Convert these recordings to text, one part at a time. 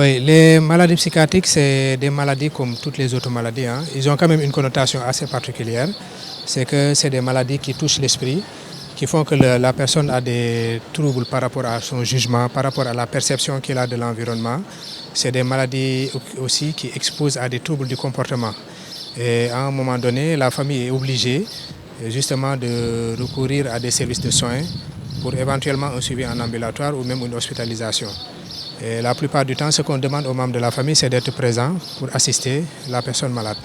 Oui, les maladies psychiatriques, c'est des maladies comme toutes les autres maladies, hein. Ils ont quand même une connotation assez particulière. C'est que c'est des maladies qui touchent l'esprit, qui font que la personne a des troubles par rapport à son jugement, par rapport à la perception qu'il a de l'environnement. C'est des maladies aussi qui exposent à des troubles du comportement. Et à un moment donné, la famille est obligée justement de recourir à des services de soins pour éventuellement un suivi en ambulatoire ou même une hospitalisation. Et la plupart du temps, ce qu'on demande aux membres de la famille, c'est d'être présent pour assister la personne malade.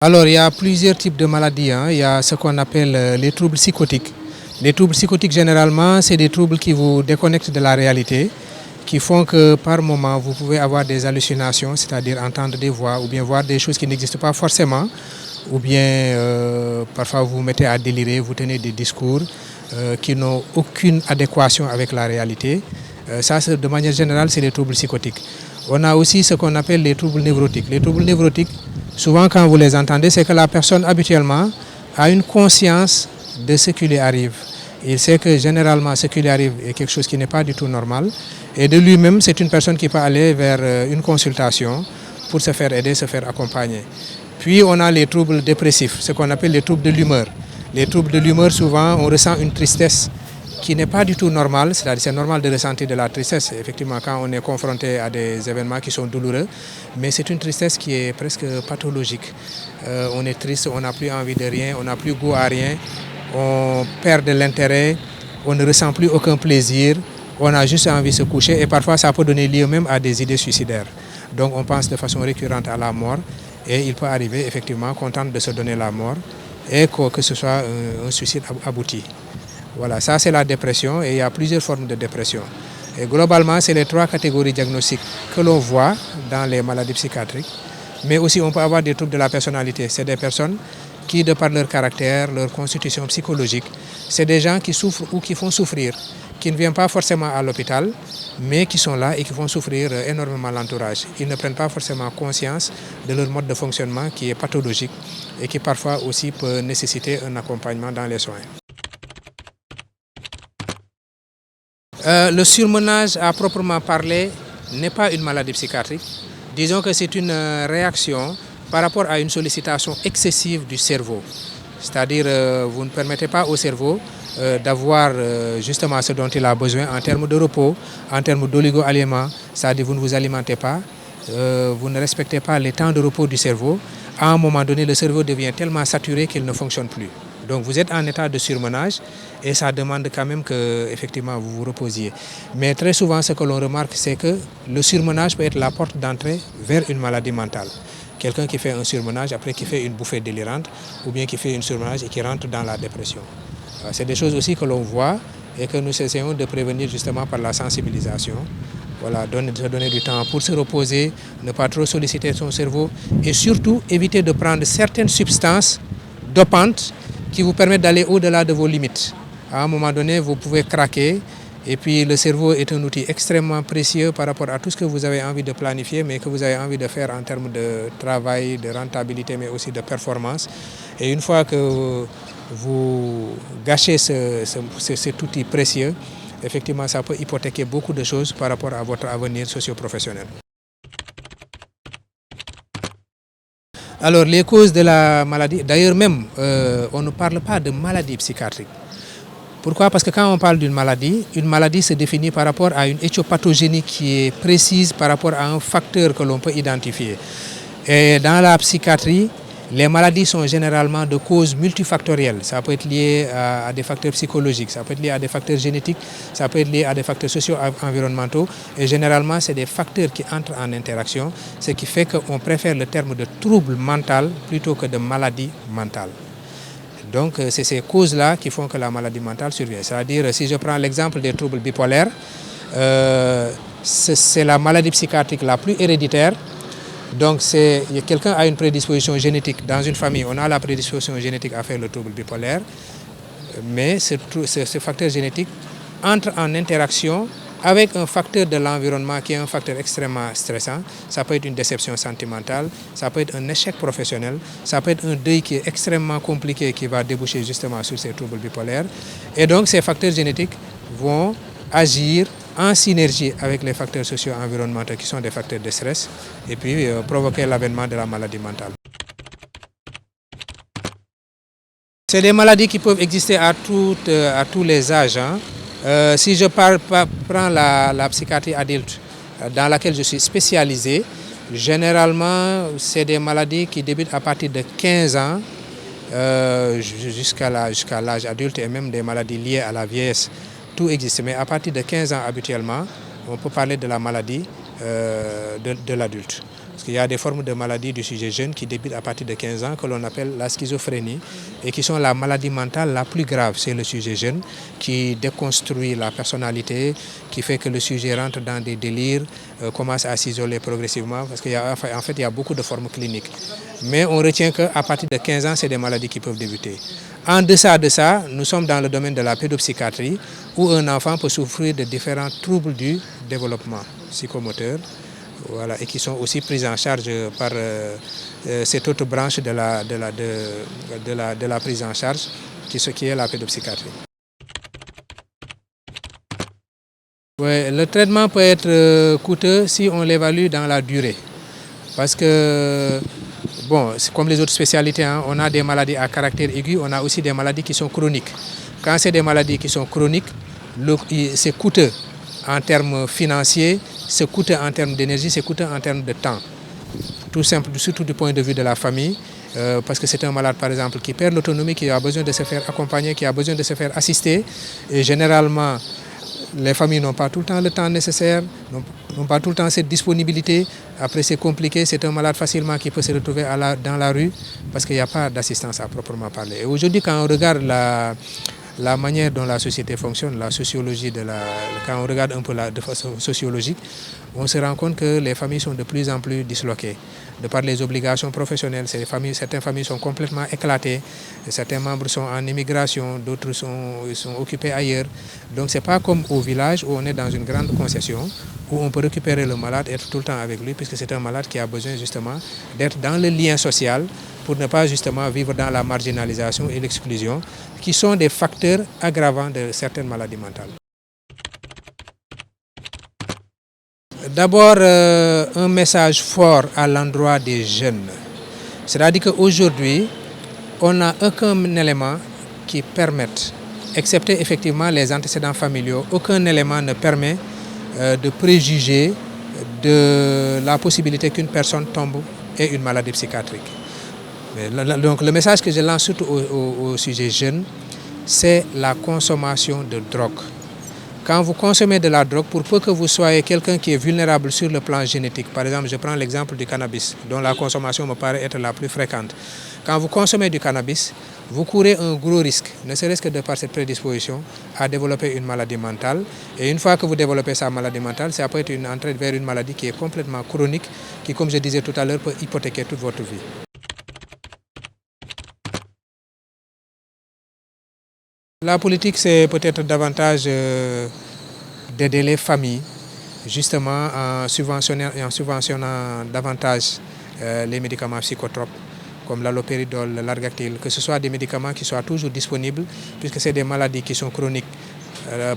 Alors, il y a plusieurs types de maladies, hein. Il y a ce qu'on appelle les troubles psychotiques. Les troubles psychotiques, généralement, c'est des troubles qui vous déconnectent de la réalité, qui font que par moment, vous pouvez avoir des hallucinations, c'est-à-dire entendre des voix ou bien voir des choses qui n'existent pas forcément, ou bien parfois vous vous mettez à délirer, vous tenez des discours qui n'ont aucune adéquation avec la réalité. Ça, de manière générale, c'est les troubles psychotiques. On a aussi ce qu'on appelle les troubles névrotiques. Les troubles névrotiques, souvent quand vous les entendez, c'est que la personne habituellement a une conscience de ce qui lui arrive. Il sait que généralement ce qui lui arrive est quelque chose qui n'est pas du tout normal. Et de lui-même, c'est une personne qui peut aller vers une consultation pour se faire aider, se faire accompagner. Puis on a les troubles dépressifs, ce qu'on appelle les troubles de l'humeur. Les troubles de l'humeur, souvent, on ressent une tristesse qui n'est pas du tout normale. C'est-à-dire c'est normal de ressentir de la tristesse, effectivement, quand on est confronté à des événements qui sont douloureux. Mais c'est une tristesse qui est presque pathologique. On est triste, on n'a plus envie de rien, on n'a plus goût à rien. On perd de l'intérêt, on ne ressent plus aucun plaisir, on a juste envie de se coucher et parfois ça peut donner lieu même à des idées suicidaires. Donc on pense de façon récurrente à la mort et il peut arriver effectivement qu'on tente de se donner la mort et que ce soit un suicide abouti. Voilà, ça c'est la dépression et il y a plusieurs formes de dépression. Et globalement, c'est les trois catégories diagnostiques que l'on voit dans les maladies psychiatriques. Mais aussi on peut avoir des troubles de la personnalité. C'est des personnes qui, de par leur caractère, leur constitution psychologique, c'est des gens qui souffrent ou qui font souffrir, qui ne viennent pas forcément à l'hôpital, mais qui sont là et qui font souffrir énormément l'entourage. Ils ne prennent pas forcément conscience de leur mode de fonctionnement qui est pathologique et qui parfois aussi peut nécessiter un accompagnement dans les soins. Le surmenage à proprement parler n'est pas une maladie psychiatrique. Disons que c'est une réaction par rapport à une sollicitation excessive du cerveau. C'est-à-dire vous ne permettez pas au cerveau d'avoir justement ce dont il a besoin en termes de repos, en termes d'oligo-aliments. C'est-à-dire vous ne vous alimentez pas, vous ne respectez pas les temps de repos du cerveau. À un moment donné, le cerveau devient tellement saturé qu'il ne fonctionne plus. Donc vous êtes en état de surmenage et ça demande quand même que effectivement vous vous reposiez. Mais très souvent ce que l'on remarque, c'est que le surmenage peut être la porte d'entrée vers une maladie mentale. Quelqu'un qui fait un surmenage, après qui fait une bouffée délirante, ou bien qui fait une surmenage et qui rentre dans la dépression. C'est des choses aussi que l'on voit et que nous essayons de prévenir justement par la sensibilisation. Voilà, se donner du temps pour se reposer, ne pas trop solliciter son cerveau et surtout éviter de prendre certaines substances dopantes qui vous permettent d'aller au-delà de vos limites. À un moment donné, vous pouvez craquer et puis le cerveau est un outil extrêmement précieux par rapport à tout ce que vous avez envie de planifier, mais que vous avez envie de faire en termes de travail, de rentabilité, mais aussi de performance. Et une fois que vous gâchez cet outil précieux, effectivement, ça peut hypothéquer beaucoup de choses par rapport à votre avenir socio-professionnel. Alors, les causes de la maladie, d'ailleurs même, on ne parle pas de maladie psychiatrique. Pourquoi? Parce que quand on parle d'une maladie se définit par rapport à une éthiopathogénie qui est précise par rapport à un facteur que l'on peut identifier. Et dans la psychiatrie, les maladies sont généralement de causes multifactorielles. Ça peut être lié à des facteurs psychologiques, ça peut être lié à des facteurs génétiques, ça peut être lié à des facteurs socio-environnementaux. Et généralement, c'est des facteurs qui entrent en interaction, ce qui fait qu'on préfère le terme de trouble mental plutôt que de maladie mentale. Donc, c'est ces causes-là qui font que la maladie mentale survient. C'est-à-dire, si je prends l'exemple des troubles bipolaires, c'est la maladie psychiatrique la plus héréditaire. Donc, quelqu'un a une prédisposition génétique. Dans une famille, on a la prédisposition génétique à faire le trouble bipolaire. Mais ce facteur génétique entre en interaction avec un facteur de l'environnement qui est un facteur extrêmement stressant. Ça peut être une déception sentimentale, ça peut être un échec professionnel, ça peut être un deuil qui est extrêmement compliqué qui va déboucher justement sur ces troubles bipolaires. Et donc, ces facteurs génétiques vont agir en synergie avec les facteurs socio-environnementaux qui sont des facteurs de stress et puis provoquer l'avènement de la maladie mentale. C'est des maladies qui peuvent exister à tous les âges. Si je prends la psychiatrie adulte dans laquelle je suis spécialisé, généralement c'est des maladies qui débutent à partir de 15 ans jusqu'à l'âge adulte et même des maladies liées à la vieillesse. Tout existe, mais à partir de 15 ans habituellement, on peut parler de la maladie de l'adulte. Parce qu'il y a des formes de maladies du sujet jeune qui débutent à partir de 15 ans que l'on appelle la schizophrénie et qui sont la maladie mentale la plus grave. C'est le sujet jeune qui déconstruit la personnalité, qui fait que le sujet rentre dans des délires, commence à s'isoler progressivement parce qu'en fait il y a beaucoup de formes cliniques. Mais on retient qu'à partir de 15 ans, c'est des maladies qui peuvent débuter. En deçà de ça, nous sommes dans le domaine de la pédopsychiatrie où un enfant peut souffrir de différents troubles du développement psychomoteur. Voilà, et qui sont aussi pris en charge par cette autre branche de la prise en charge, qui est la pédopsychiatrie. Ouais, le traitement peut être coûteux si on l'évalue dans la durée. Parce que, bon, comme les autres spécialités, on a des maladies à caractère aigu, on a aussi des maladies qui sont chroniques. Quand c'est des maladies qui sont chroniques, c'est coûteux en termes financiers, c'est coûteux en termes d'énergie, c'est coûteux en termes de temps. Tout simple, surtout du point de vue de la famille, parce que c'est un malade par exemple qui perd l'autonomie, qui a besoin de se faire accompagner, qui a besoin de se faire assister. Et généralement, les familles n'ont pas tout le temps le temps nécessaire, n'ont pas tout le temps cette disponibilité. Après c'est compliqué, c'est un malade facilement qui peut se retrouver dans la rue parce qu'il n'y a pas d'assistance à proprement parler. Et aujourd'hui quand on regarde la manière dont la société fonctionne, la sociologie quand on regarde un peu de façon sociologique, on se rend compte que les familles sont de plus en plus disloquées. De par les obligations professionnelles, certaines familles sont complètement éclatées, certains membres sont en immigration, d'autres sont occupés ailleurs. Donc c'est pas comme au village où on est dans une grande concession, où on peut récupérer le malade, être tout le temps avec lui, puisque c'est un malade qui a besoin justement d'être dans le lien social pour ne pas justement vivre dans la marginalisation et l'exclusion, qui sont des facteurs aggravants de certaines maladies mentales. D'abord, un message fort à l'endroit des jeunes. C'est-à-dire qu'aujourd'hui, on n'a aucun élément qui permette, excepté effectivement les antécédents familiaux, aucun élément ne permet de préjuger de la possibilité qu'une personne tombe et une maladie psychiatrique. Donc le message que je lance surtout au sujet jeune, c'est la consommation de drogue. Quand vous consommez de la drogue, pour peu que vous soyez quelqu'un qui est vulnérable sur le plan génétique, par exemple, je prends l'exemple du cannabis, dont la consommation me paraît être la plus fréquente. Quand vous consommez du cannabis, vous courez un gros risque, ne serait-ce que de par cette prédisposition, à développer une maladie mentale. Et une fois que vous développez sa maladie mentale, ça peut être une entrée vers une maladie qui est complètement chronique, qui, comme je disais tout à l'heure, peut hypothéquer toute votre vie. La politique, c'est peut-être davantage d'aider les familles, justement en subventionnant davantage les médicaments psychotropes, comme l'allopéridol, l'argactyle, que ce soit des médicaments qui soient toujours disponibles, puisque c'est des maladies qui sont chroniques.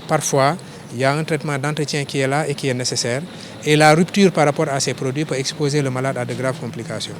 Parfois, il y a un traitement d'entretien qui est là et qui est nécessaire, et la rupture par rapport à ces produits peut exposer le malade à de graves complications.